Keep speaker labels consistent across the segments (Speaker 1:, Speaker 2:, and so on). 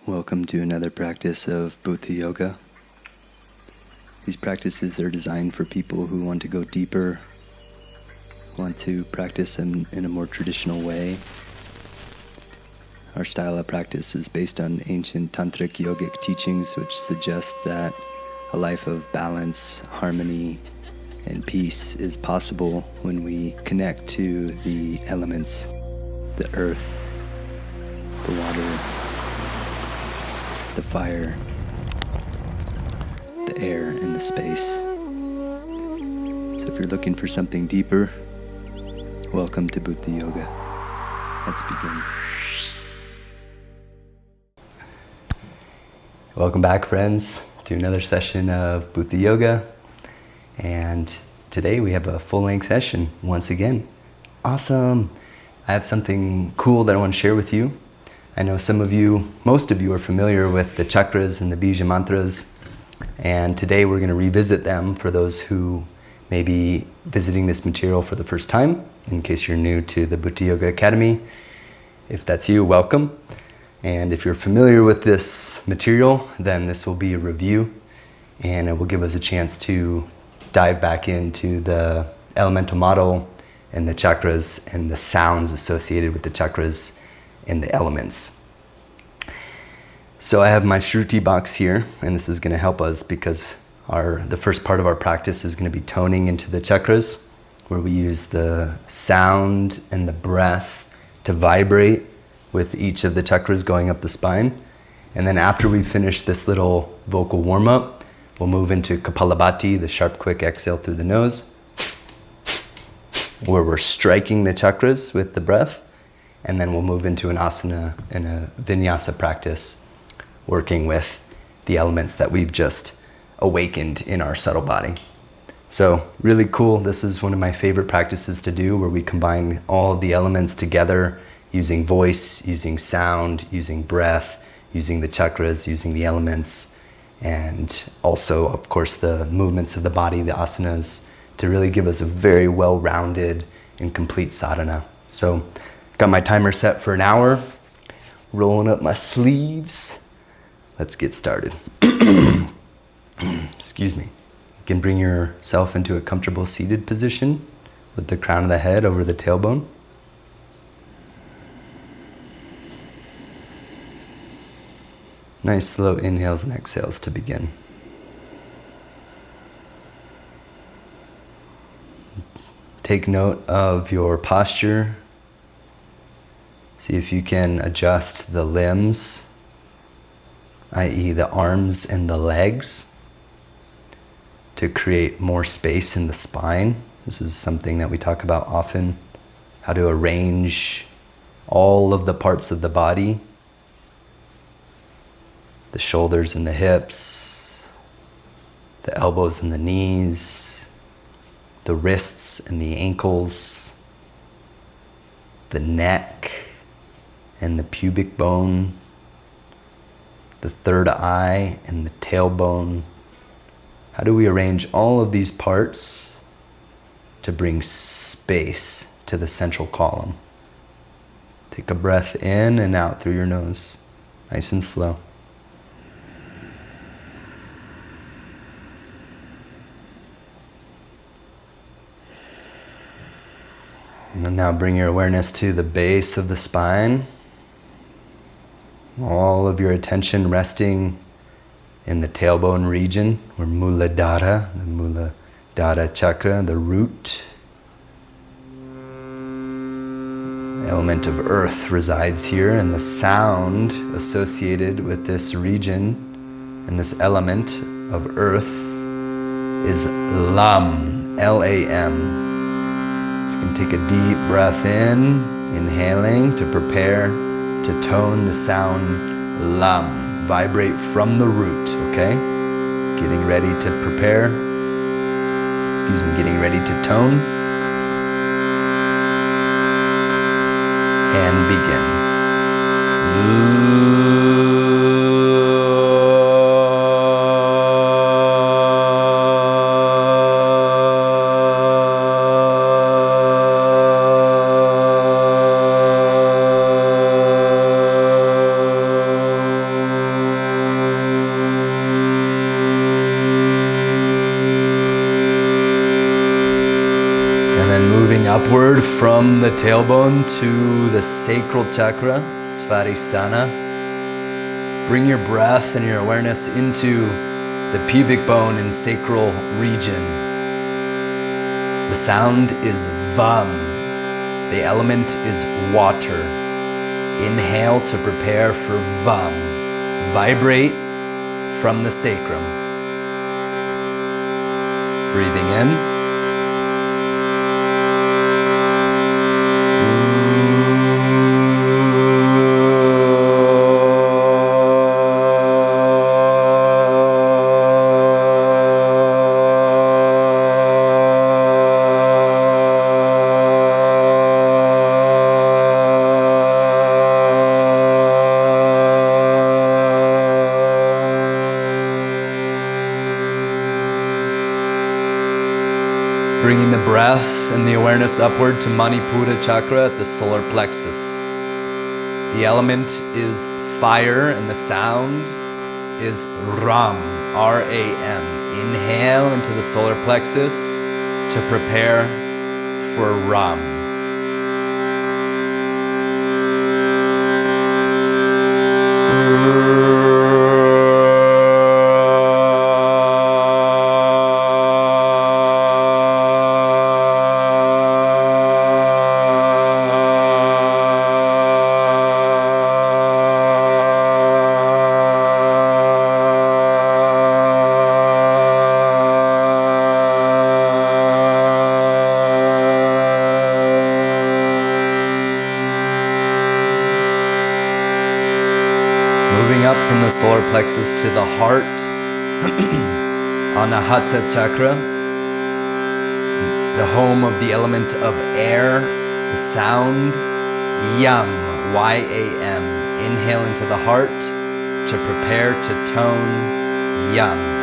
Speaker 1: Welcome to another practice of Bhuta Yoga. These practices are designed for people who want to go deeper, want to practice in a more traditional way. Our style of practice is based on ancient Tantrik yogic teachings, which suggest that a life of balance, harmony, and peace is possible when we connect to the elements, the earth, the water, the fire, the air, and the space. So if you're looking for something deeper, welcome to Bhuta Yoga. Let's begin. Welcome back, friends, to another session of Bhuta Yoga. And today we have a full-length session once again. Awesome! I have something cool that I want to share with you. I know most of you are familiar with the chakras and the bija mantras, and today we're going to revisit them for those who may be visiting this material for the first time, in case you're new to the Bhuta Yoga Academy. If that's you, welcome. And if you're familiar with this material, then this will be a review, and it will give us a chance to dive back into the elemental model and the chakras and the sounds associated with the chakras and the elements. So I have my Shruti box here, and this is going to help us because the first part of our practice is going to be toning into the chakras, where we use the sound and the breath to vibrate with each of the chakras going up the spine. And then after we finish this little vocal warm-up, we'll move into Kapalabhati, the sharp, quick exhale through the nose, where we're striking the chakras with the breath. And then we'll move into an asana and a vinyasa practice, working with the elements that we've just awakened in our subtle body. So really cool. This is one of my favorite practices to do, where we combine all the elements together using voice, using sound, using breath, using the chakras, using the elements, and also, of course, the movements of the body, the asanas, to really give us a very well-rounded and complete sadhana. So got my timer set for an hour, rolling up my sleeves. Let's get started. Excuse me. You can bring yourself into a comfortable seated position with the crown of the head over the tailbone. Nice slow inhales and exhales to begin. Take note of your posture. See if you can adjust the limbs, i.e. the arms and the legs, to create more space in the spine. This is something that we talk about often, how to arrange all of the parts of the body, the shoulders and the hips, the elbows and the knees, the wrists and the ankles, the neck and the pubic bone, the third eye and the tailbone. How do we arrange all of these parts to bring space to the central column? Take a breath in and out through your nose, nice and slow. And now bring your awareness to the base of the spine. All of your attention resting in the tailbone region, where Muladhara, the Muladhara chakra, the root element of earth, resides here, and the sound associated with this region and this element of earth is Lam, L-A-M. So you can take a deep breath in, inhaling to prepare to tone the sound Lam. Vibrate from the root, okay? Getting ready to getting ready to tone. And begin. Upward from the tailbone to the sacral chakra, Svadhisthana. Bring your breath and your awareness into the pubic bone and sacral region. The sound is Vam. The element is water. Inhale to prepare for Vam. Vibrate from the sacrum. Breathing in. Bringing the breath and the awareness upward to Manipura chakra at the solar plexus. The element is fire and the sound is Ram, R-A-M. Inhale into the solar plexus to prepare for Ram. Moving up from the solar plexus to the heart, Anahata chakra, the home of the element of air, the sound, Yam, Y-A-M. Inhale into the heart to prepare to tone Yam.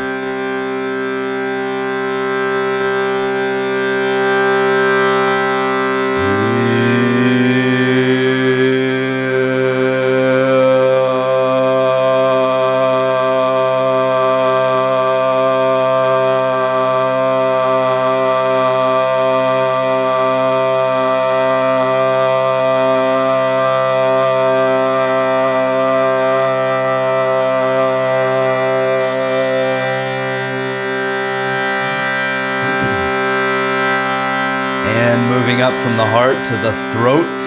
Speaker 1: And moving up from the heart to the throat,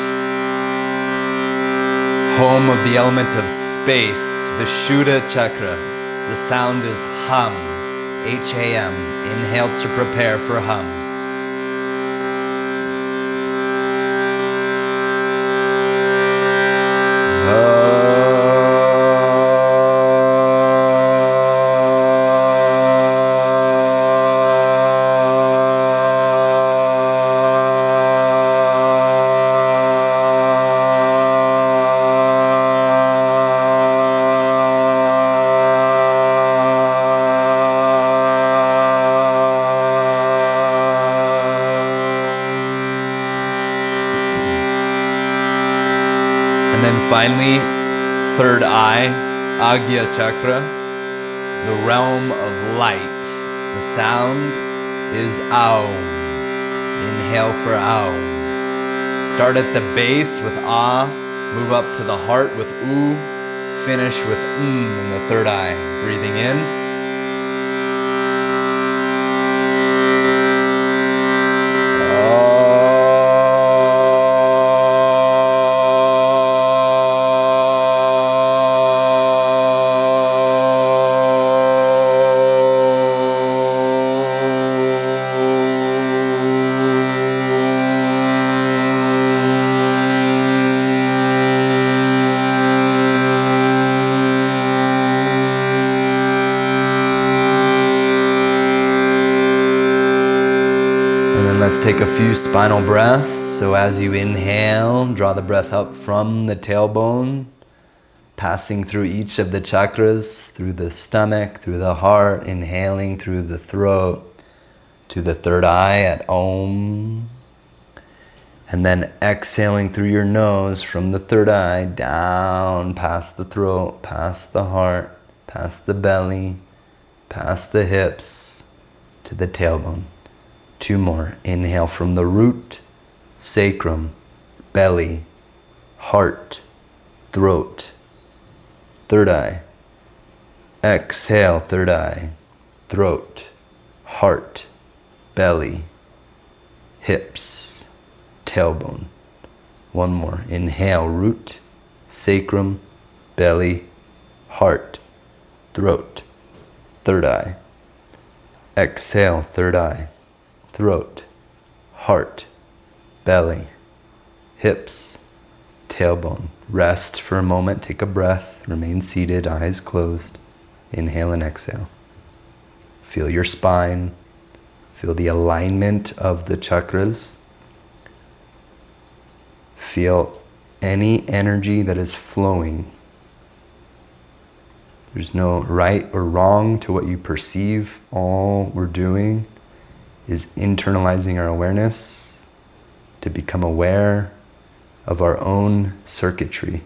Speaker 1: home of the element of space, Vishuddha chakra. The sound is Hum, H-A-M. Inhale to prepare for Hum. And then finally, third eye, Agya chakra, the realm of light. The sound is Aum. Inhale for Aum. Start at the base with Ah, move up to the heart with U, finish with in the third eye. Breathing in. And then let's take a few spinal breaths. So as you inhale, draw the breath up from the tailbone, passing through each of the chakras, through the stomach, through the heart, inhaling through the throat, to the third eye at Om. And then exhaling through your nose from the third eye, down, past the throat, past the heart, past the belly, past the hips, to the tailbone. Two more. Inhale from the root, sacrum, belly, heart, throat. Third eye. Exhale, third eye, throat, heart, belly, hips, tailbone. One more. Inhale, root, sacrum, belly, heart, throat. Third eye. Exhale, third eye, throat, heart, belly, hips, tailbone. Rest for a moment, take a breath, remain seated, eyes closed. Inhale and exhale. Feel your spine, feel the alignment of the chakras. Feel any energy that is flowing. There's no right or wrong to what you perceive. All we're doing is internalizing our awareness to become aware of our own circuitry.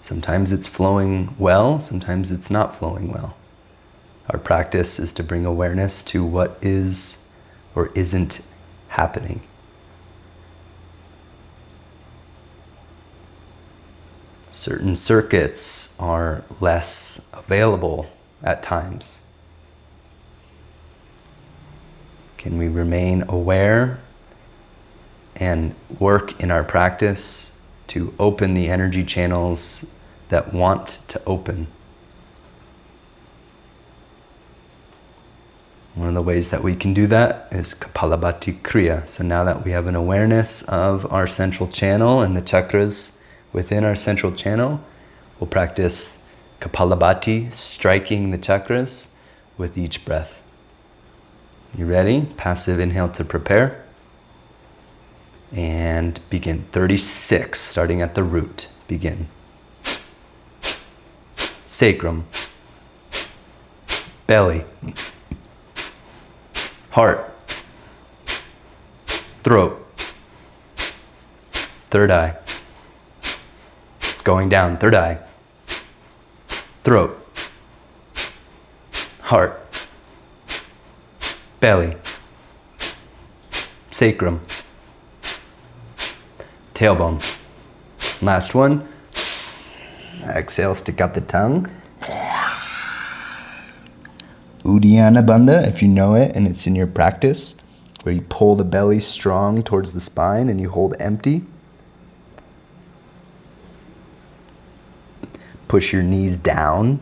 Speaker 1: Sometimes it's flowing well, sometimes it's not flowing well. Our practice is to bring awareness to what is or isn't happening. Certain circuits are less available at times. Can we remain aware and work in our practice to open the energy channels that want to open? One of the ways that we can do that is Kapalabhati Kriya. So now that we have an awareness of our central channel and the chakras within our central channel, we'll practice Kapalabhati, striking the chakras with each breath. You ready? Passive inhale to prepare. And begin. 36, starting at the root. Begin. Sacrum. Belly. Heart. Throat. Third eye. Going down, third eye. Throat. Heart. Belly. Sacrum. Tailbone. Last one. Exhale, stick out the tongue. Uddiyana Bandha, if you know it and it's in your practice, where you pull the belly strong towards the spine and you hold empty. Push your knees down.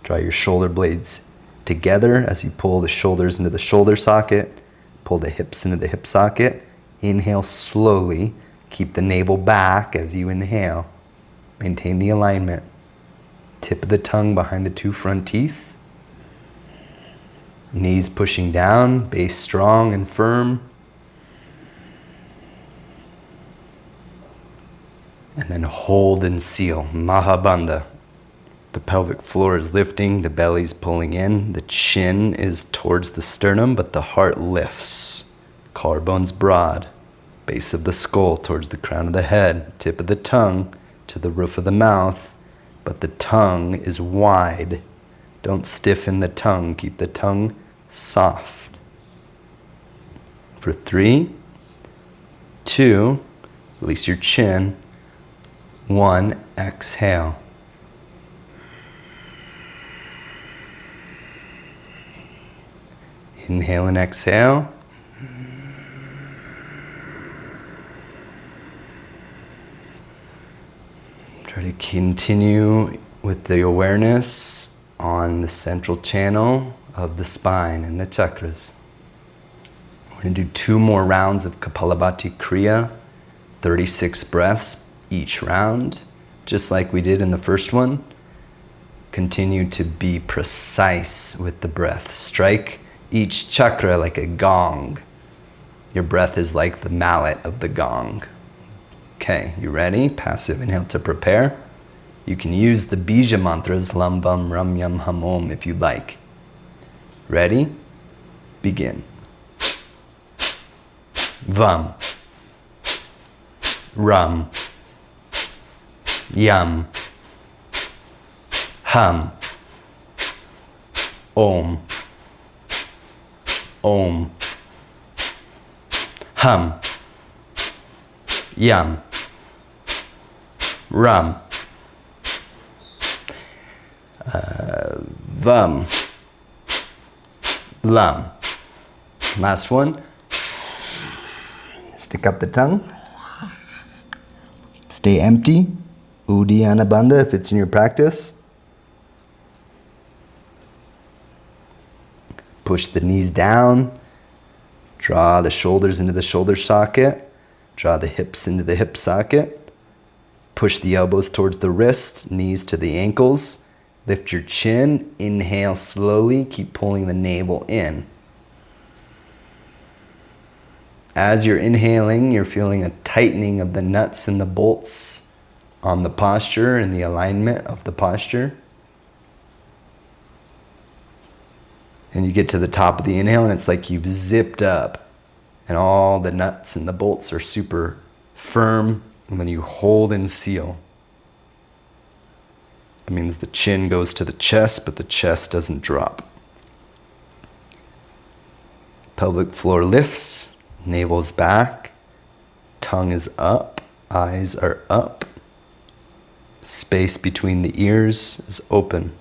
Speaker 1: Draw your shoulder blades together as you pull the shoulders into the shoulder socket. Pull the hips into the hip socket. Inhale slowly. Keep the navel back as you inhale. Maintain the alignment. Tip of the tongue behind the two front teeth. Knees pushing down. Base strong and firm. And then hold and seal. Mahabandha. The pelvic floor is lifting, the belly's pulling in, the chin is towards the sternum, but the heart lifts. Collarbone's broad. Base of the skull towards the crown of the head. Tip of the tongue to the roof of the mouth, but the tongue is wide. Don't stiffen the tongue. Keep the tongue soft. For 3, 2, release your chin. 1, exhale. Inhale and exhale. Try to continue with the awareness on the central channel of the spine and the chakras. We're going to do 2 more rounds of Kapalabhati Kriya, 36 breaths each round, just like we did in the first one. Continue to be precise with the breath. Strike each chakra like a gong. Your breath is like the mallet of the gong. Okay, you ready? Passive inhale to prepare. You can use the bija mantras, lam, bam, ram, yam, hum, om if you'd like. Ready? Begin. Vam. Ram. Yam. Hum. Om. Om. hum, yum, rum, vum, lum. Last one. Stick up the tongue. Stay empty. Uddiyana Bandha if it's in your practice. Push the knees down. Draw the shoulders into the shoulder socket. Draw the hips into the hip socket. Push the elbows towards the wrists, knees to the ankles. Lift your chin. Inhale slowly. Keep pulling the navel in. As you're inhaling, you're feeling a tightening of the nuts and the bolts on the posture and the alignment of the posture. And you get to the top of the inhale and it's like you've zipped up and all the nuts and the bolts are super firm, and then you hold and seal. That means the chin goes to the chest, but the chest doesn't drop. Pelvic floor lifts, navel's back, tongue is up, eyes are up. Space between the ears is open.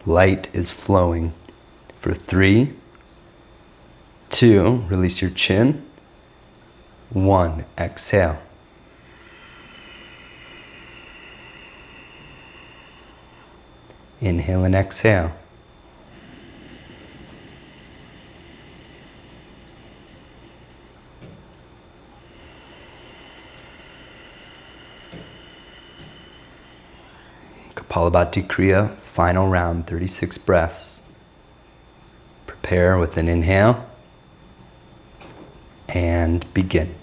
Speaker 1: Light is flowing. For 3, 2, release your chin. 1, exhale. Inhale and exhale. Kapalabhati Kriya, final round, 36 breaths. Prepare with an inhale and begin.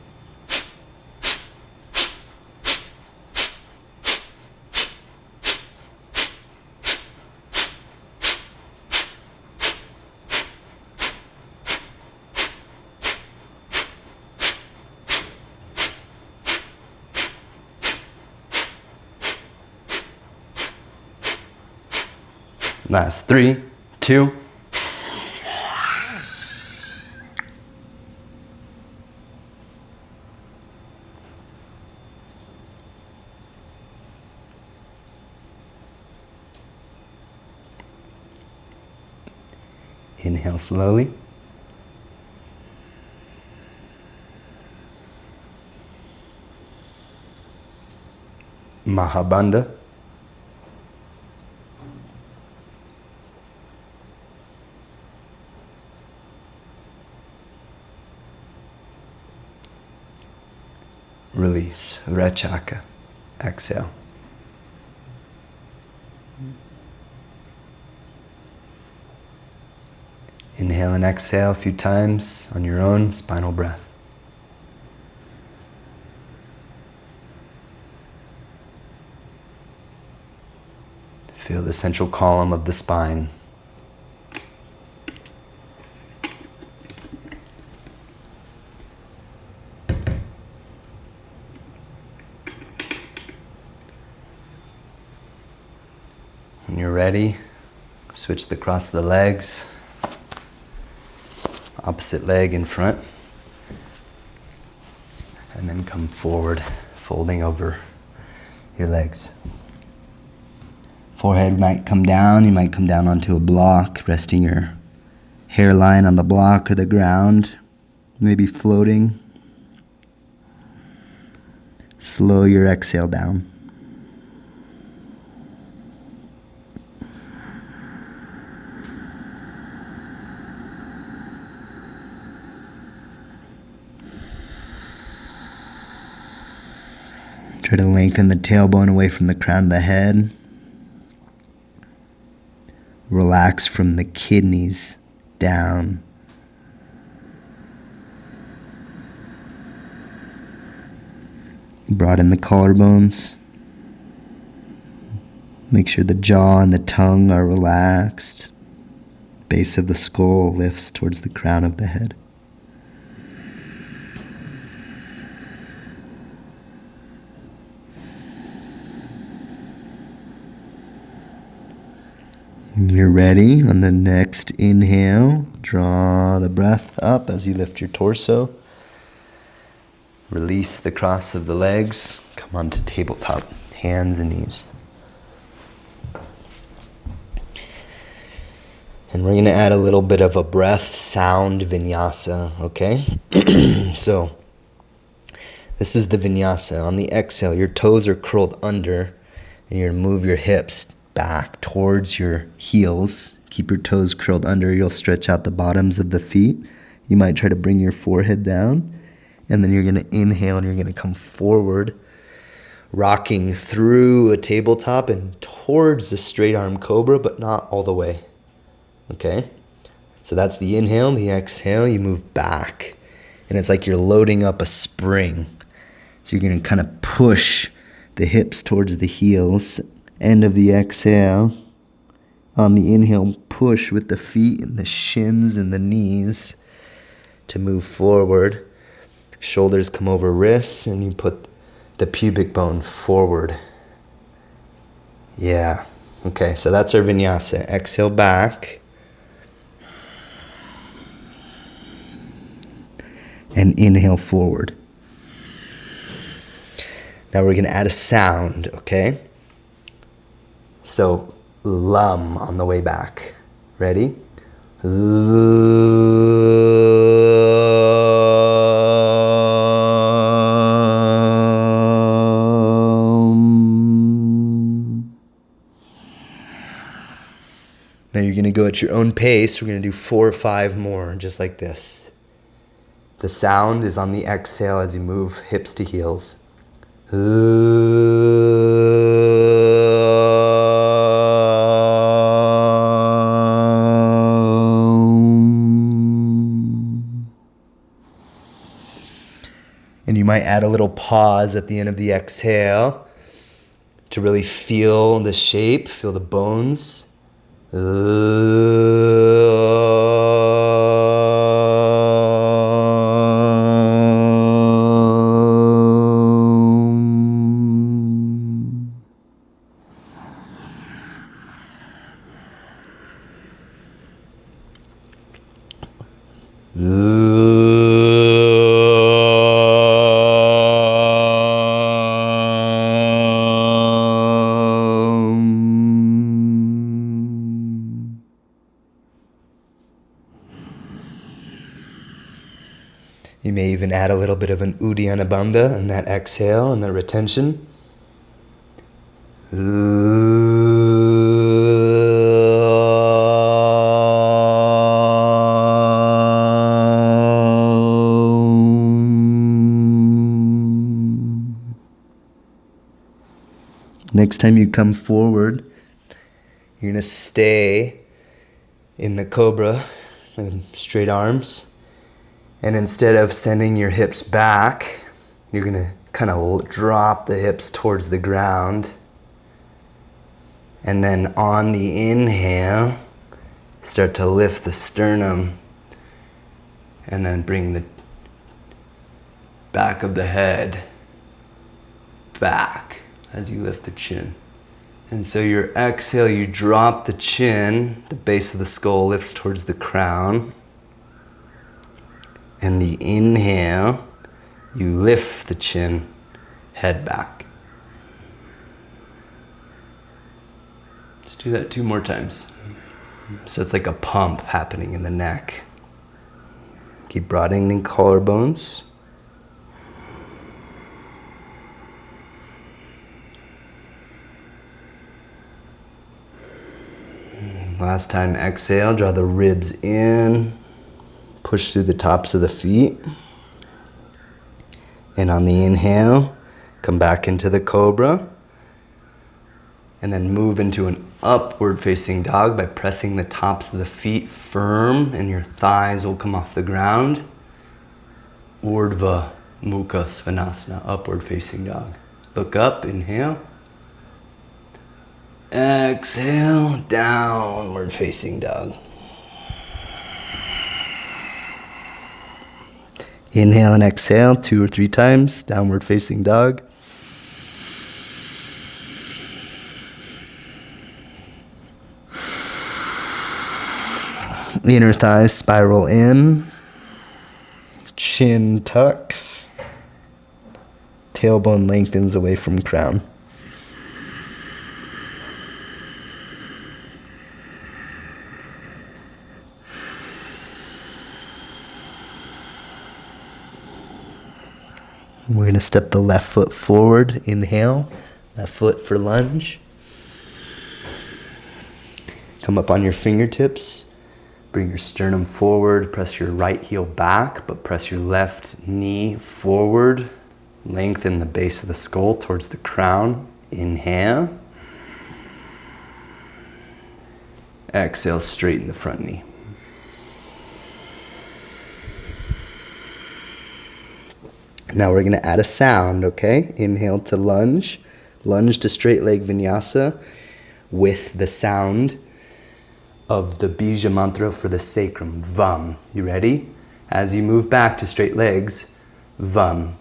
Speaker 1: Last 3, 2. Inhale slowly. Mahabandha. Release. Rachaka. Exhale. Inhale and exhale a few times on your own spinal breath. Feel the central column of the spine. When you're ready, switch the cross of the legs. Opposite leg in front. And then come forward, folding over your legs. Forehead might come down. You might come down onto a block, resting your hairline on the block or the ground, maybe floating. Slow your exhale down. Try to lengthen the tailbone away from the crown of the head. Relax from the kidneys down. Broaden the collarbones. Make sure the jaw and the tongue are relaxed. Base of the skull lifts towards the crown of the head. When you're ready, on the next inhale, draw the breath up as you lift your torso. Release the cross of the legs. Come onto tabletop, hands and knees. And we're going to add a little bit of a breath sound vinyasa, okay? So, this is the vinyasa. On the exhale, your toes are curled under, and you're going to move your hips back towards your heels. Keep your toes curled under. You'll stretch out the bottoms of the feet. You might try to bring your forehead down. And then you're going to inhale, and you're going to come forward, rocking through a tabletop and towards the straight arm cobra, but not all the way. Okay, so that's the inhale. The exhale, you move back, and it's like you're loading up a spring. So you're going to kind of push the hips towards the heels. End of the exhale. On the inhale, push with the feet and the shins and the knees to move forward. Shoulders come over wrists, and you put the pubic bone forward. Yeah, okay, so that's our vinyasa. Exhale back. And inhale forward. Now we're going to add a sound, okay? So, lum on the way back. Ready? Now you're going to go at your own pace. We're going to do 4 or 5 more, just like this. The sound is on the exhale as you move hips to heels. And you might add a little pause at the end of the exhale to really feel the shape, feel the bones. You may even add a little bit of an Uddiyana Bandha in that exhale and the retention. Next time you come forward, you're going to stay in the cobra, straight arms. And instead of sending your hips back, you're going to kind of drop the hips towards the ground. And then on the inhale, start to lift the sternum. And then bring the back of the head back as you lift the chin. And so your exhale, you drop the chin, the base of the skull lifts towards the crown. And the inhale, you lift the chin, head back. Let's do that 2 more times. So it's like a pump happening in the neck. Keep broadening the collarbones. Last time, exhale, draw the ribs in. Push through the tops of the feet. And on the inhale, come back into the cobra. And then move into an upward facing dog by pressing the tops of the feet firm, and your thighs will come off the ground. Urdhva Mukha Svanasana, upward facing dog. Look up, inhale. Exhale, downward facing dog. Inhale and exhale 2 or 3 times, downward facing dog. Inner thighs spiral in, chin tucks, tailbone lengthens away from crown. We're going to step the left foot forward. Inhale. Left foot for lunge. Come up on your fingertips. Bring your sternum forward. Press your right heel back, but press your left knee forward. Lengthen the base of the skull towards the crown. Inhale. Exhale, straighten the front knee. Now we're going to add a sound, okay? Inhale to lunge. Lunge to straight leg vinyasa with the sound of the bija mantra for the sacrum, Vam. You ready? As you move back to straight legs, Vam.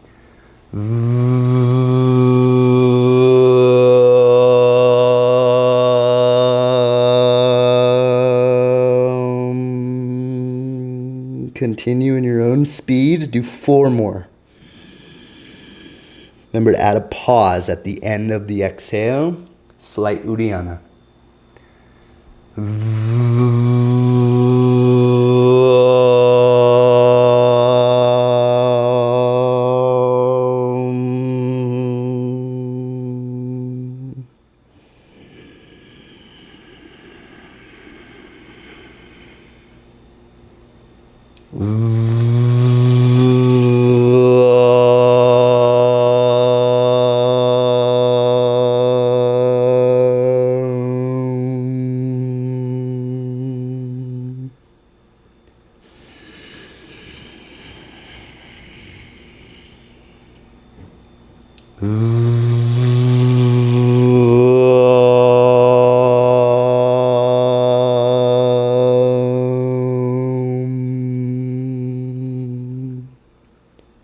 Speaker 1: Continue in your own speed. Do 4 more. Remember to add a pause at the end of the exhale. Slight Uddiyana.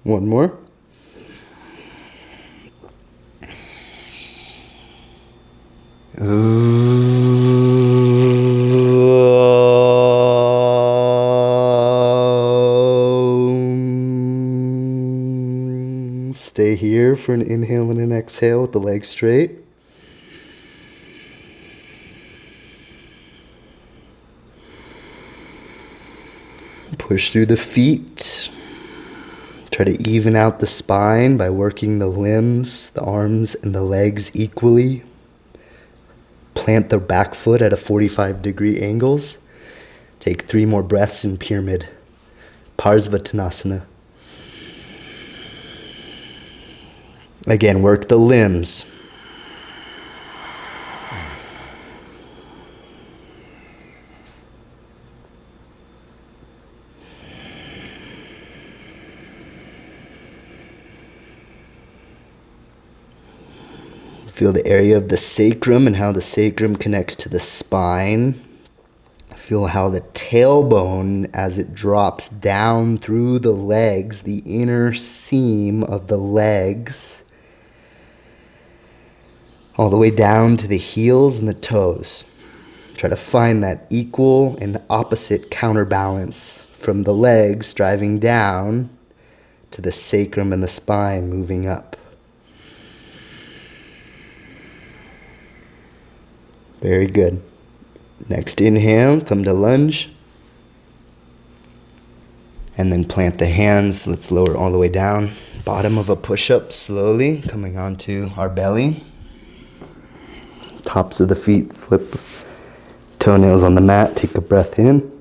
Speaker 1: One more. Stay here for an inhale and an exhale with the legs straight. Push through the feet. Try to even out the spine by working the limbs, the arms, and the legs equally. Plant the back foot at a 45-degree angles. Take 3 more breaths in pyramid. Parsvatanasana. Again, work the limbs. Feel the area of the sacrum and how the sacrum connects to the spine. Feel how the tailbone, as it drops down through the legs, the inner seam of the legs, all the way down to the heels and the toes. Try to find that equal and opposite counterbalance from the legs driving down to the sacrum and the spine moving up. Very good. Next inhale, come to lunge. And then plant the hands. Let's lower all the way down. Bottom of a push-up slowly, coming onto our belly. Tops of the feet, flip toenails on the mat. Take a breath in.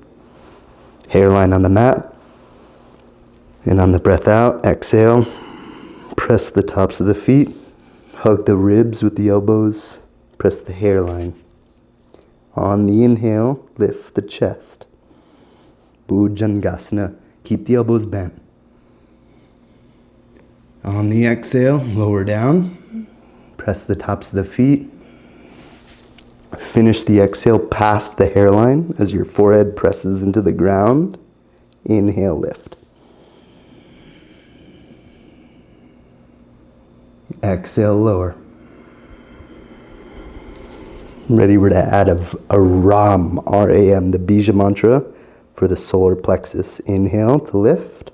Speaker 1: Hairline on the mat. And on the breath out, exhale. Press the tops of the feet. Hug the ribs with the elbows. Press the hairline. On the inhale, lift the chest. Bhujangasana. Keep the elbows bent. On the exhale, lower down. Press the tops of the feet. Finish the exhale past the hairline as your forehead presses into the ground. Inhale, lift. Exhale, lower. Ready, we're to add a Ram, R-A-M, the bija mantra for the solar plexus. Inhale to lift.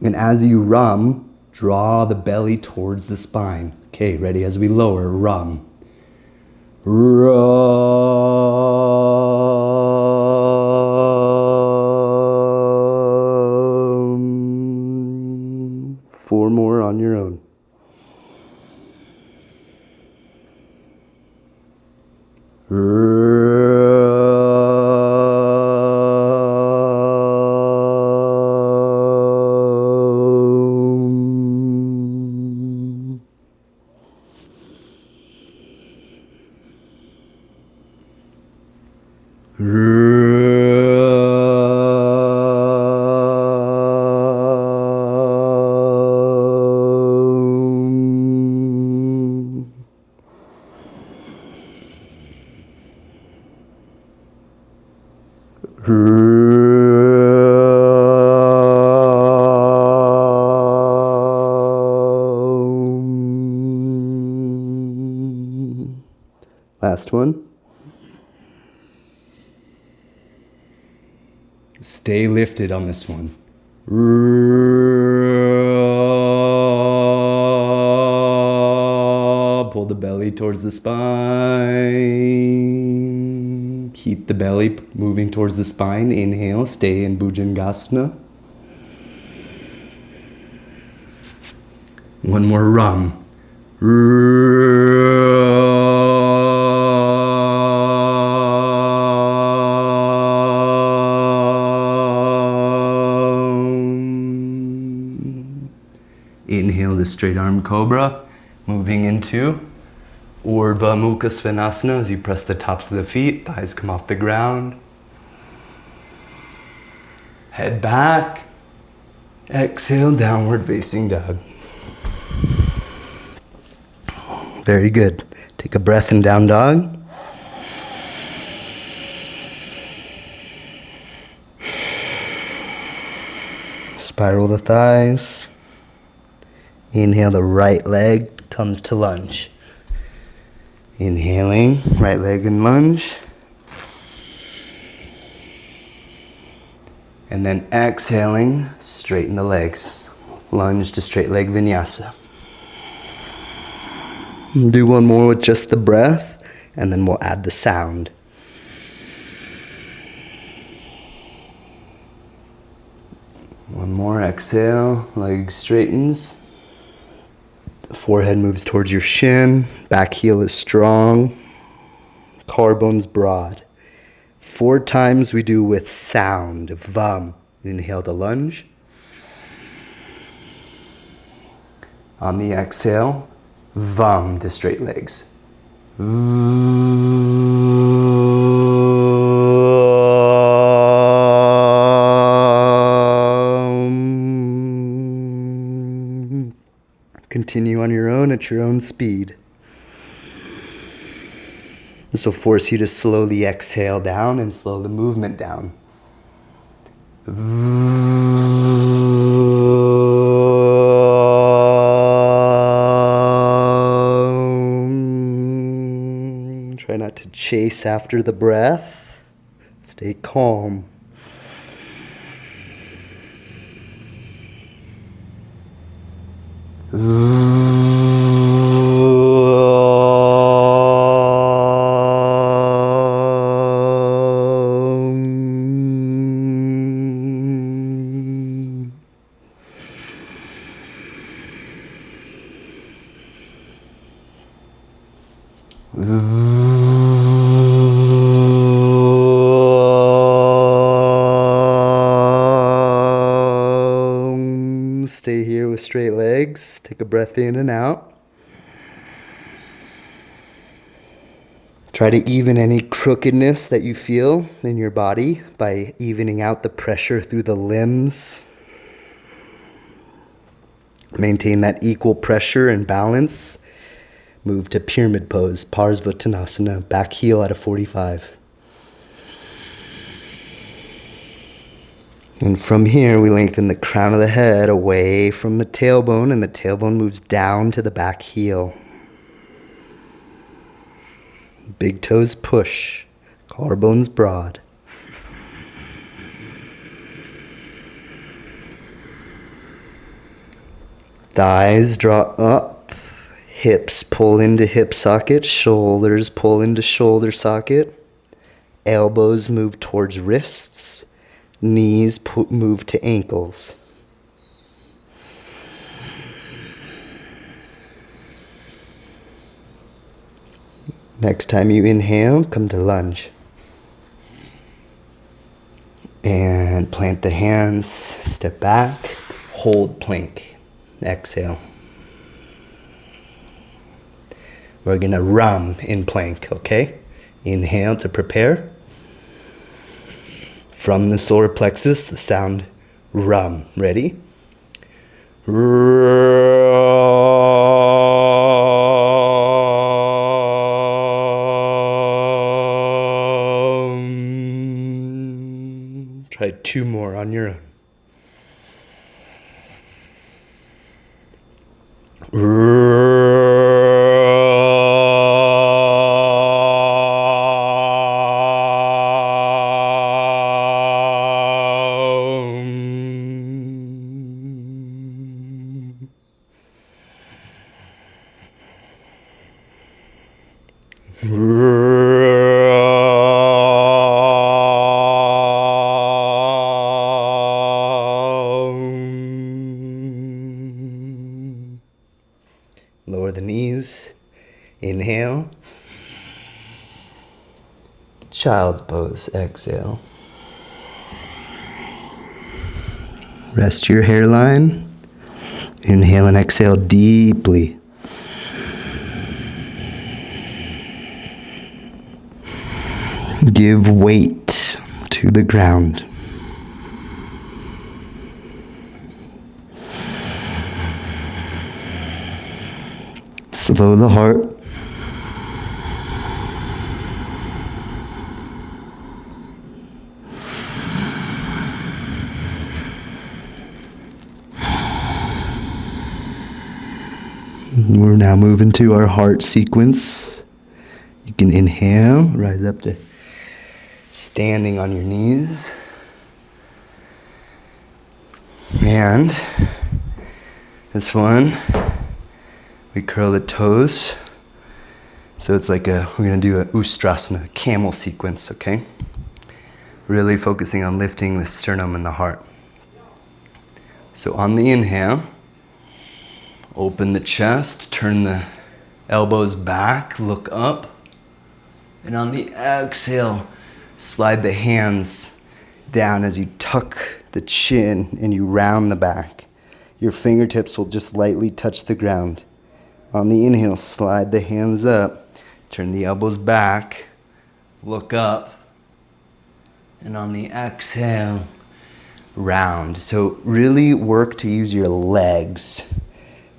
Speaker 1: And as you Ram, Draw the belly towards the spine. Okay, ready as we lower, rum. Rum. 4 more on your own. Last one. Stay lifted on this one. Pull the belly towards the spine. Keep the belly moving towards the spine. Inhale, stay in Bhujangasana. One more rum. Inhale the straight arm cobra, moving into Urdhva Mukha Svanasana as you press the tops of the feet, thighs come off the ground. Head back. Exhale, downward facing dog. Very good. Take a breath in down dog. Spiral the thighs. Inhale, the right leg comes to lunge. Inhaling, right leg and lunge. And then exhaling, straighten the legs. Lunge to straight leg vinyasa. Do one more with just the breath, and then we'll add the sound. One more, exhale, leg straightens. The forehead moves towards your shin, back heel is strong, collarbones broad. 4 times we do with sound, vam. Inhale the lunge. On the exhale, vam to straight legs. Continue on your own at your own speed. This will force you to slow the exhale down and slow the movement down. Try not to chase after the breath. Stay calm. Stay here with straight legs. Take a breath in and out. Try to even any crookedness that you feel in your body by evening out the pressure through the limbs. Maintain that equal pressure and balance. Move to pyramid pose, Parsvottanasana, back heel at a 45. And from here, we lengthen the crown of the head away from the tailbone, and the tailbone moves down to the back heel. Big toes push, collarbones broad. Thighs draw up, hips pull into hip socket, shoulders pull into shoulder socket, elbows move towards wrists, knees move to ankles. Next time you inhale, come to lunge. And plant the hands, step back, hold plank. Exhale. We're going to rum in plank, okay? Inhale to prepare. From the solar plexus, the sound rum. Ready? Try 2 more on your own. Lower the knees. Inhale. Child's pose. Exhale. Rest your hairline. Inhale and exhale deeply. Give weight to the ground. Slow the heart. We're now moving to our heart sequence. You can inhale, rise up to standing on your knees. And this one, we curl the toes. So it's like we're going to do a Ustrasana, camel sequence, okay? Really focusing on lifting the sternum and the heart. So on the inhale, open the chest, turn the elbows back, look up. And on the exhale, slide the hands down as you tuck the chin and you round the back. Your fingertips will just lightly touch the ground. On the inhale, slide the hands up, turn the elbows back, look up. And on the exhale, round. So really work to use your legs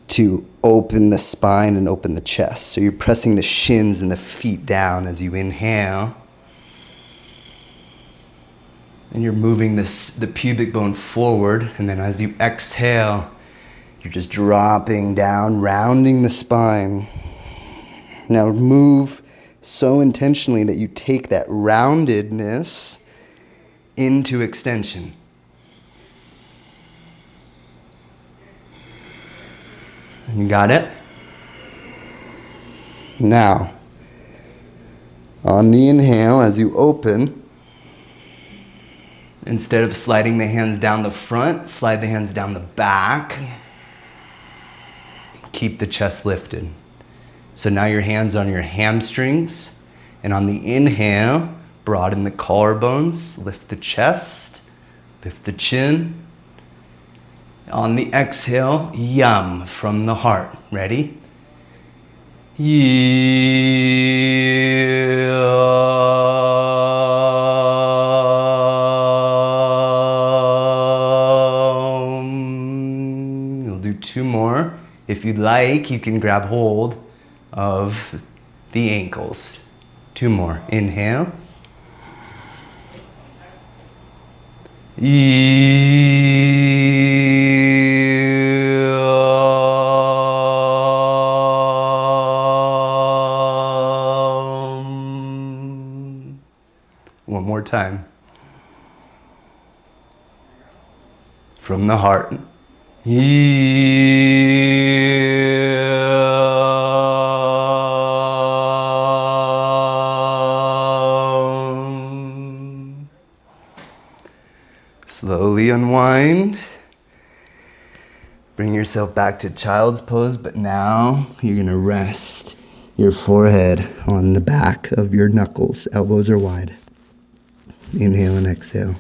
Speaker 1: to open the spine and open the chest. So you're pressing the shins and the feet down as you inhale. And you're moving the pubic bone forward. And then as you exhale, you're just dropping down, rounding the spine. Now move so intentionally that you take that roundedness into extension. You got it? Now, on the inhale, as you open, instead of sliding the hands down the front, slide the hands down the back. Keep the chest lifted. So now your hands on your hamstrings, and on the inhale, broaden the collarbones, lift the chest, lift the chin. On the exhale, yum from the heart. Ready? Yum. You'll do 2 more. If you'd like, you can grab hold of the ankles. 2 more. Inhale. One more time. From the heart. Slowly unwind. Bring yourself back to child's pose, but now you're going to rest your forehead on the back of your knuckles. Elbows are wide. Inhale and exhale.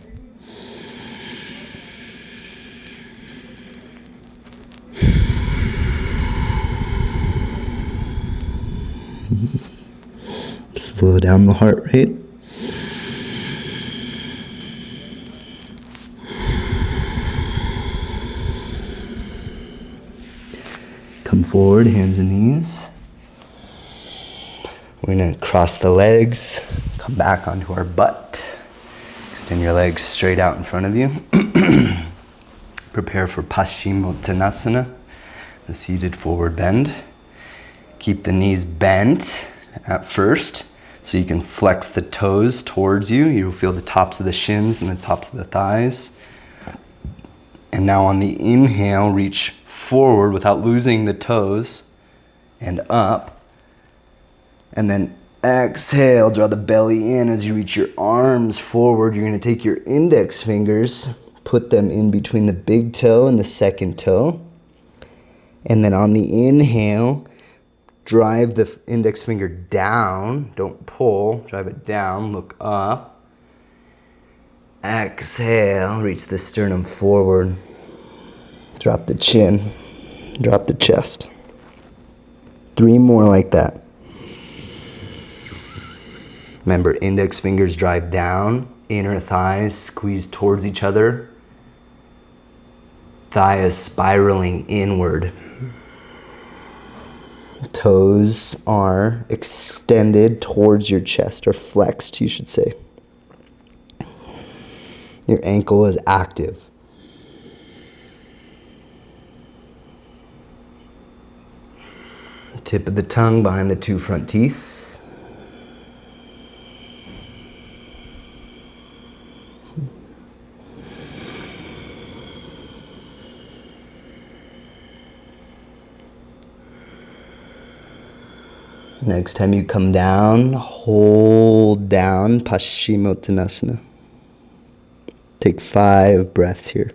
Speaker 1: Slow down the heart rate. Come forward, hands and knees. We're going to cross the legs, come back onto our butt. Extend your legs straight out in front of you. Prepare for Paschimottanasana, the seated forward bend. Keep the knees bent at first, so you can flex the toes towards you. You'll feel the tops of the shins and the tops of the thighs. And now on the inhale, reach forward without losing the toes and up. And then exhale, draw the belly in as you reach your arms forward. You're going to take your index fingers, put them in between the big toe and the second toe. And then on the inhale, drive the index finger down. Don't pull. Drive it down. Look up. Exhale. Reach the sternum forward. Drop the chin. Drop the chest. 3 more like that. Remember, index fingers drive down. Inner thighs squeeze towards each other. Thigh is spiraling inward. Toes are extended towards your chest, or flexed, you should say. Your ankle is active. Tip of the tongue behind the 2 front teeth. Next time you come down, hold down, Paschimottanasana. Take 5 breaths here.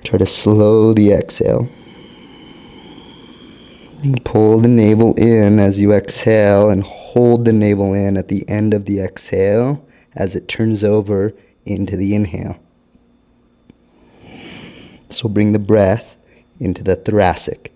Speaker 1: Try to slowly exhale. Pull the navel in as you exhale and hold the navel in at the end of the exhale as it turns over into the inhale. So bring the breath into the thoracic.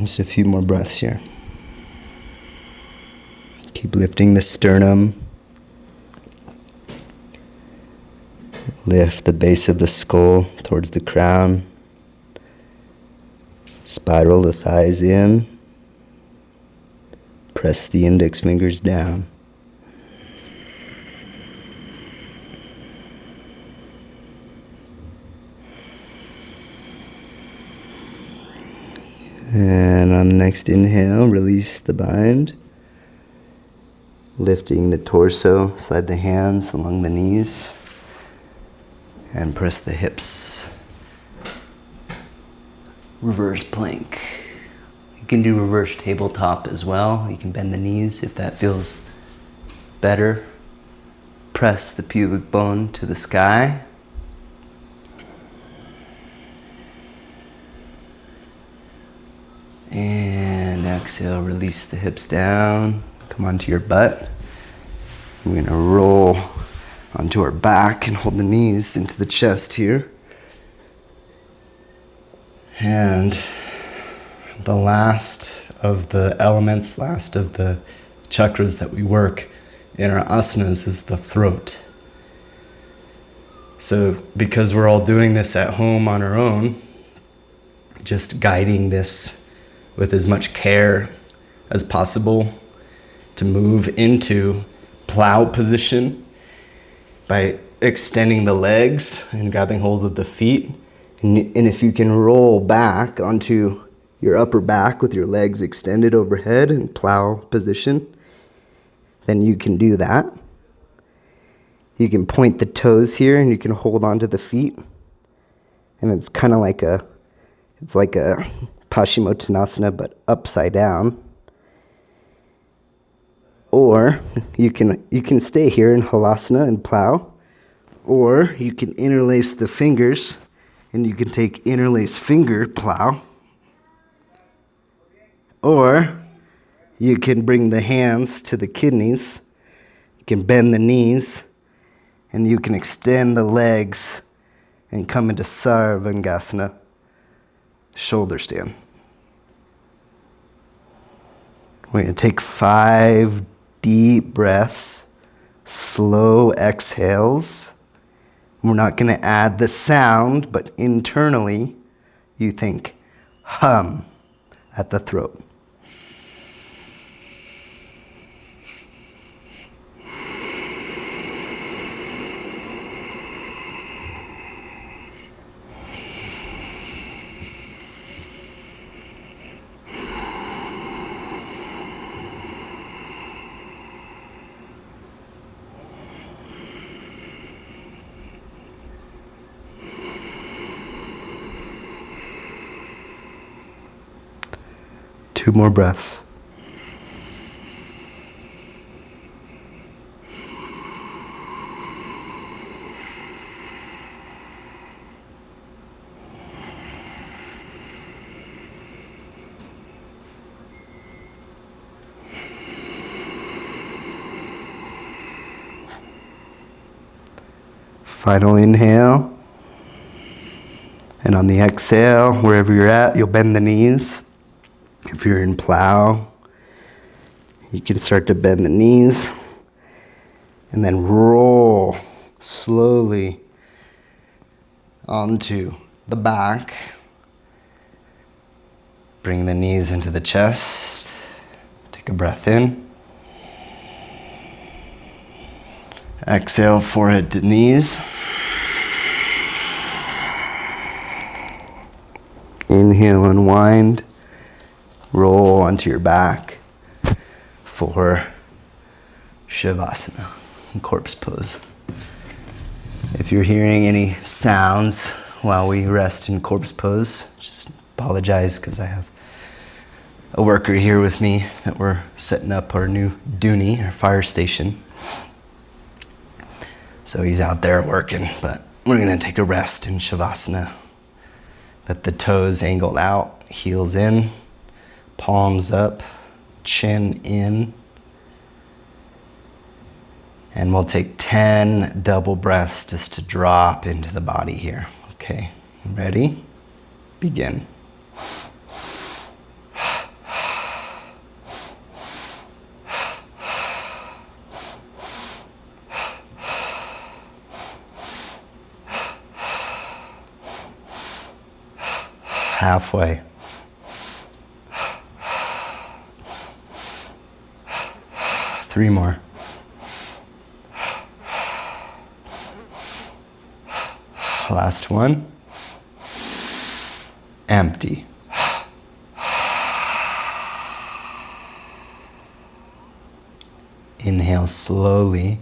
Speaker 1: Just a few more breaths here. Keep lifting the sternum. Lift the base of the skull towards the crown. Spiral the thighs in. Press the index fingers down. And on the next inhale, release the bind. Lifting the torso, slide the hands along the knees. And press the hips. Reverse plank. You can do reverse tabletop as well. You can bend the knees if that feels better. Press the pubic bone to the sky. And exhale, release the hips down. Come onto your butt. We're going to roll onto our back and hold the knees into the chest here. And the last of the elements, last of the chakras that we work in our asanas is the throat. So because we're all doing this at home on our own, just guiding this with as much care as possible to move into plow position by extending the legs and grabbing hold of the feet. And if you can roll back onto your upper back with your legs extended overhead in plow position, then you can do that. You can point the toes here and you can hold onto the feet. And it's kind of like a Paschimottanasana but upside down. Or you can stay here in Halasana and plow. Or you can interlace the fingers and you can take interlace finger plow. Or you can bring the hands to the kidneys. You can bend the knees. And you can extend the legs and come into Sarvangasana, shoulder stand. We're going to take 5 deep breaths, slow exhales. We're not going to add the sound, but internally you think hum at the throat. Two more breaths. Final inhale. And on the exhale, wherever you're at, you'll bend the knees. If you're in plow, you can start to bend the knees and then roll slowly onto the back. Bring the knees into the chest. Take a breath in. Exhale, forehead to knees. Inhale, unwind. Roll onto your back for Shavasana, corpse pose. If you're hearing any sounds while we rest in corpse pose, just apologize because I have a worker here with me that we're setting up our new Dooney, our fire station. So he's out there working, but we're going to take a rest in Shavasana. Let the toes angle out, heels in. Palms up, chin in. And we'll take 10 double breaths just to drop into the body here. Okay, ready? Begin. Halfway. 3 more. Last one. Empty. Inhale slowly.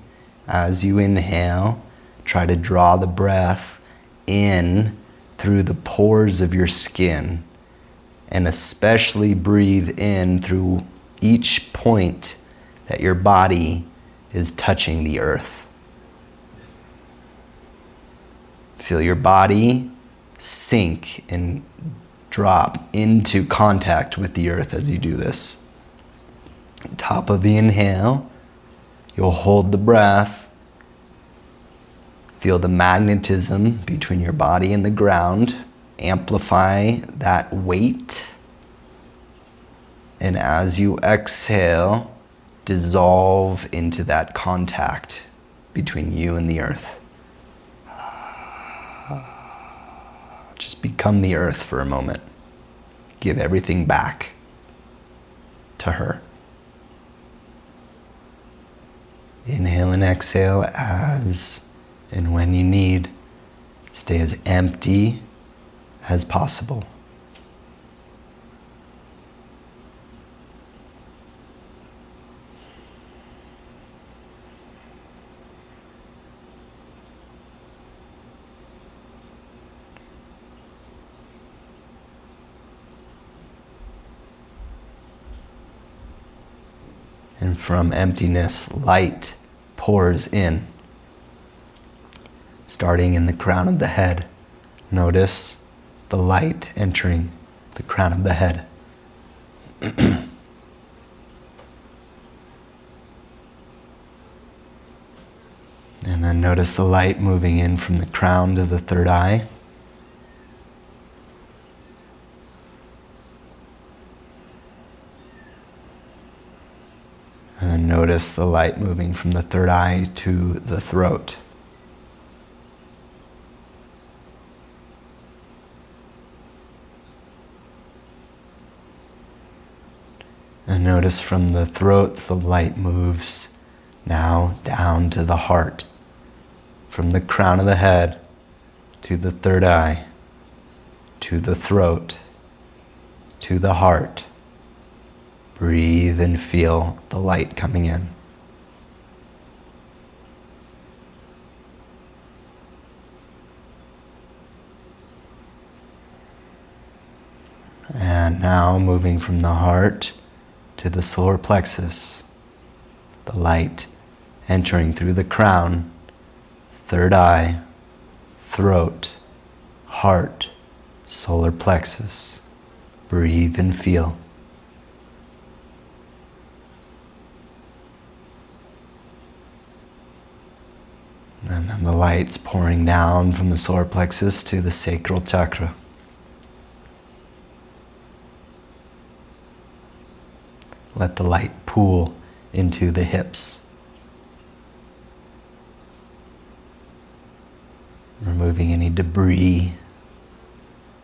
Speaker 1: As you inhale, try to draw the breath in through the pores of your skin, and especially breathe in through each point that your body is touching the earth. Feel your body sink and drop into contact with the earth as you do this. Top of the inhale, you'll hold the breath. Feel the magnetism between your body and the ground. Amplify that weight. And as you exhale, dissolve into that contact between you and the earth. Just become the earth for a moment. Give everything back to her. Inhale and exhale as and when you need. Stay as empty as possible. And from emptiness, light pours in. Starting in the crown of the head, notice the light entering the crown of the head. And then notice the light moving in from the crown to the third eye. And then notice the light moving from the third eye to the throat. And notice from the throat, the light moves now down to the heart. From the crown of the head to the third eye, to the throat, to the heart. Breathe and feel the light coming in. And now moving from the heart to the solar plexus, the light entering through the crown, third eye, throat, heart, solar plexus. Breathe and feel. And then the light's pouring down from the solar plexus to the sacral chakra. Let the light pool into the hips. Removing any debris,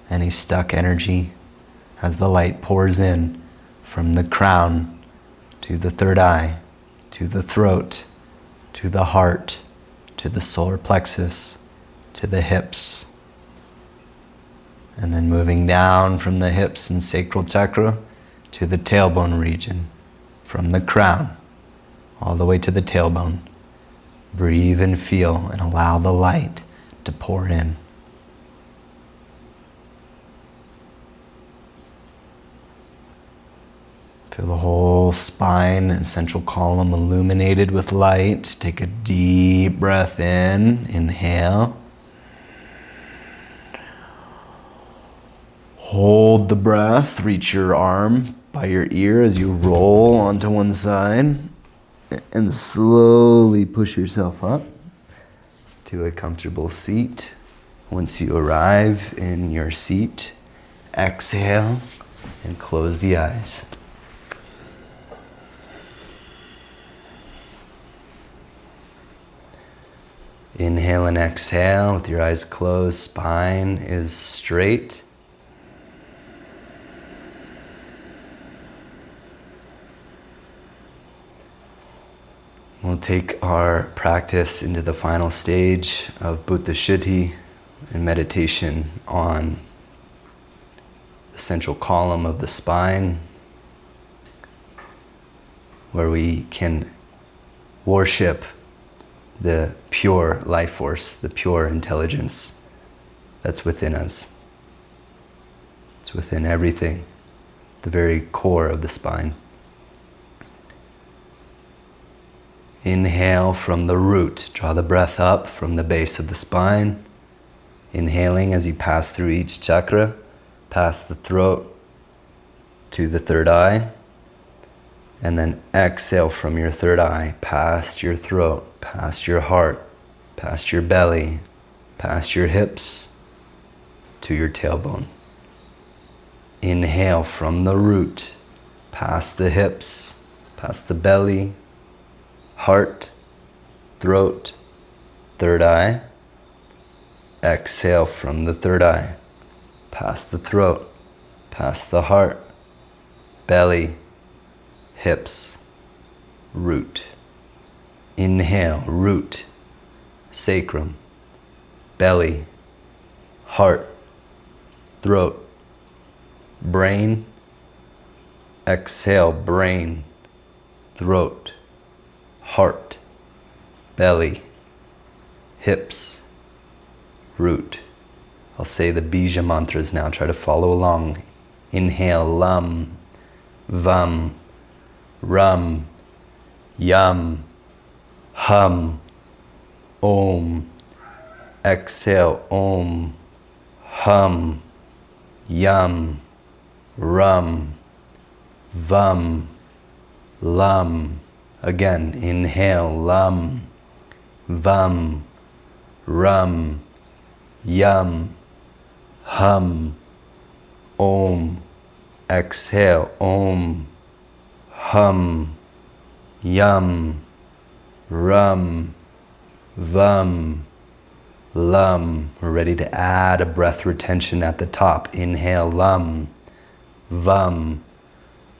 Speaker 1: any stuck energy as the light pours in from the crown to the third eye, to the throat, to the heart, to the solar plexus, to the hips. And then moving down from the hips and sacral chakra to the tailbone region, from the crown all the way to the tailbone. Breathe and feel and allow the light to pour in. Feel the whole spine and central column illuminated with light. Take a deep breath in. Inhale. Hold the breath. Reach your arm by your ear as you roll onto one side. And slowly push yourself up to a comfortable seat. Once you arrive in your seat, exhale and close the eyes. Inhale and exhale with your eyes closed, spine is straight. We'll take our practice into the final stage of Bhuta Shuddhi and meditation on the central column of the spine, where we can worship the pure life force, the pure intelligence that's within us. It's within everything, the very core of the spine. Inhale from the root. Draw the breath up from the base of the spine. Inhaling as you pass through each chakra, past the throat to the third eye. And then exhale from your third eye, past your throat, past your heart, past your belly, past your hips, to your tailbone. Inhale from the root, past the hips, past the belly, heart, throat, third eye. Exhale from the third eye, past the throat, past the heart, belly, hips, root. Inhale, root, sacrum, belly, heart, throat, brain. Exhale, brain, throat, heart, belly, hips, root. I'll say the bija mantras now. Try to follow along. Inhale, lam, vam, ram, yam, hum, om. Exhale, om, hum, yum, rum, vam, lam. Again, inhale, lam, vam, rum, yum, hum, om. Exhale, om, hum, yum, rum, vam, lam. We're ready to add a breath retention at the top. Inhale, lam, vam,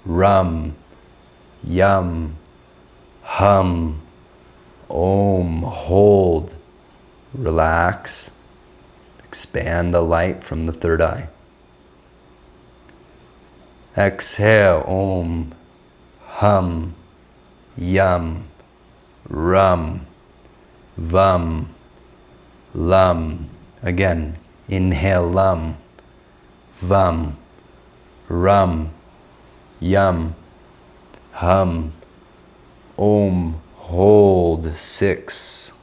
Speaker 1: rum, yum, hum, om. Hold, relax, expand the light from the third eye. Exhale, om, hum, yum, rum, vam, lam. Again, inhale, lam, vam, rum, yum, hum, om. Hold. 6,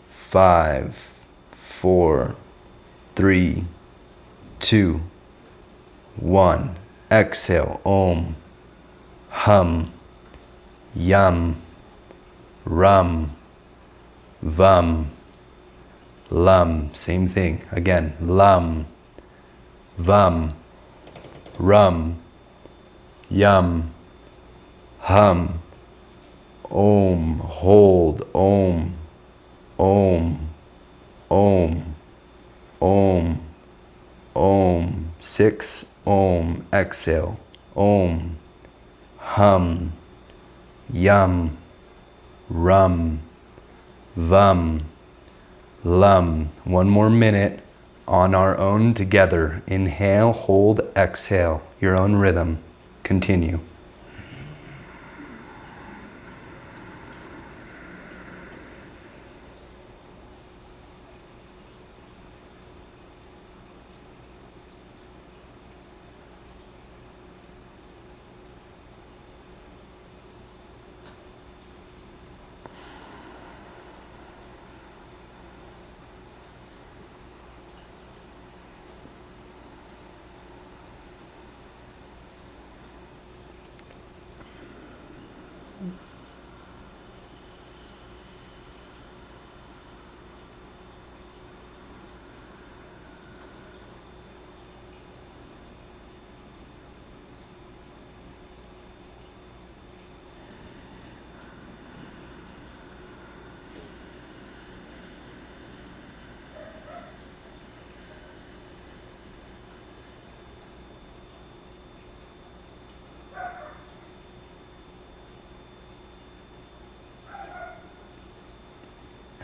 Speaker 1: 5, 4, 3, 2, 1. Exhale, om, hum, yum, rum, vam, lam. Same thing. Again, lam, vam, rum, yum, hum, om. Hold. Om, om, om, om, om. 6. Om. Exhale. Om, hum, yum, rum, vam, lam. One more minute on our own together. Inhale, hold, exhale. Your own rhythm. Continue.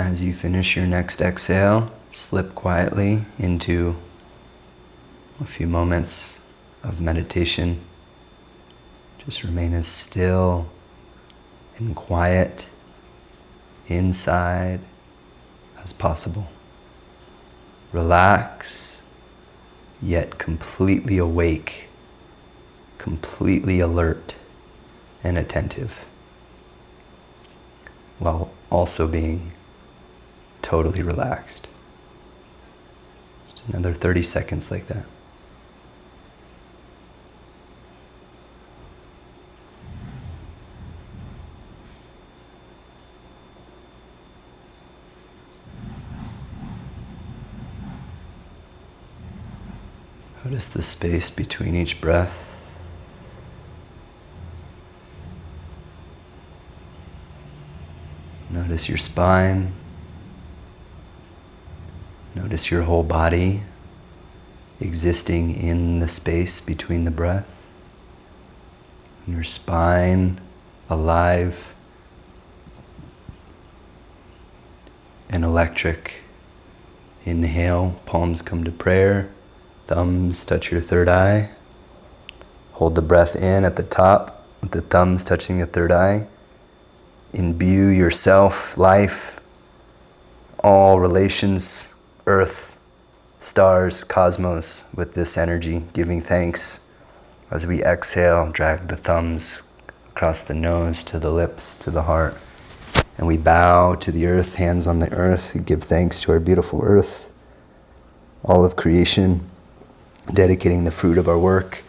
Speaker 1: As you finish your next exhale, slip quietly into a few moments of meditation. Just remain as still and quiet inside as possible. Relax, yet completely awake, completely alert and attentive, while also being totally relaxed. Just another 30 seconds like that. Notice the space between each breath. Notice your spine. Notice your whole body existing in the space between the breath. Your spine alive and electric. Inhale, palms come to prayer, thumbs touch your third eye. Hold the breath in at the top with the thumbs touching the third eye. Imbue yourself, life, all relations, earth, stars, cosmos with this energy, giving thanks. As we exhale, drag the thumbs across the nose to the lips, to the heart. And we bow to the earth, hands on the earth. We give thanks to our beautiful earth, all of creation, dedicating the fruit of our work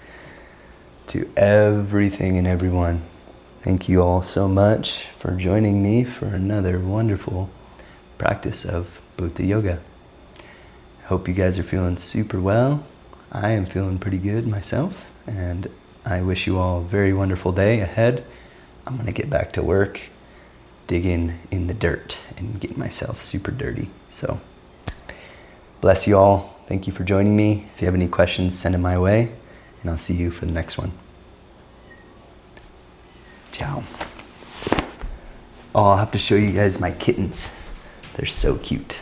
Speaker 1: to everything and everyone. Thank you all so much for joining me for another wonderful practice of Bhuta Yoga. I hope you guys are feeling super well. I am feeling pretty good myself, and I wish you all a very wonderful day ahead. I'm going to get back to work, digging in the dirt and get myself super dirty. So, bless you all. Thank you for joining me. If you have any questions, send them my way, and I'll see you for the next one. Ciao. Oh, I'll have to show you guys my kittens. They're so cute.